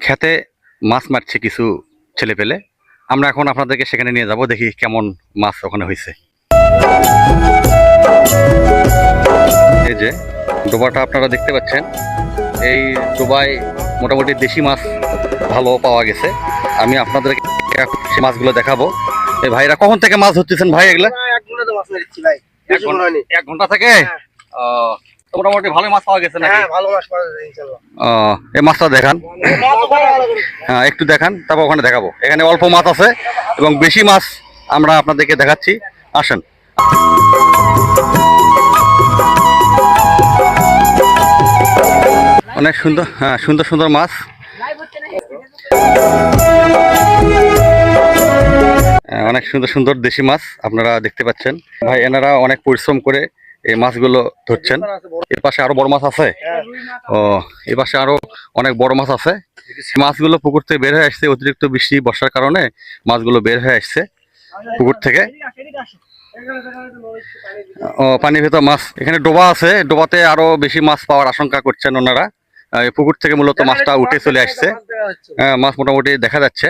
খেতে মাছ মারছে কিছু ছেলে পেলে। আমরা এখন আপনাদেরকে সেখানে নিয়ে যাব, দেখি কেমন মাছ ওখানে হয়েছে। এই যে ডোবাটা আপনারা দেখতে পাচ্ছেন, এই ডোবায় মোটামুটি দেশি মাছ ভালো পাওয়া গেছে। আমি আপনাদেরকে সেই মাছগুলো দেখাবো। এই ভাইরা কখন থেকে মাছ ধরতেছেন ভাই এগুলা? 1 ঘন্টা থেকে। মোটামুটি ভালো মাছ পাওয়া গেছে নাকি? এই মাছটা দেখান। হ্যাঁ একটু দেখান, তারপর ওখানে দেখাবো। এখানে অল্প মাছ আছে এবং বেশি মাছ আমরা আপনাদেরকে দেখাচ্ছি, আসেন। অনেক সুন্দর, হ্যাঁ সুন্দর সুন্দর মাছ। অনেক সুন্দর সুন্দর দেশি মাছ আপনারা দেখতে পাচ্ছেন। ভাই এনারা অনেক পরিশ্রম করে এই মাছগুলো ধরছেন। এর পাশে আরো বড় মাছ আছে। ও এর পাশে আরো অনেক বড় মাছ আছে। মাছগুলো পুকুর থেকে বের হয়ে আসছে, অতিরিক্ত বৃষ্টি বর্ষার কারণে মাছগুলো বের হয়ে আসছে পুকুর থেকে। ও পানির ভেতর মাছ, এখানে ডোবা আছে, ডোবাতে আরো বেশি মাছ পাওয়ার আশঙ্কা করছেন ওনারা। পুকুর থেকে মূলত মাছটা উঠে চলে আসছে। মাছ মোটামুটি দেখা যাচ্ছে।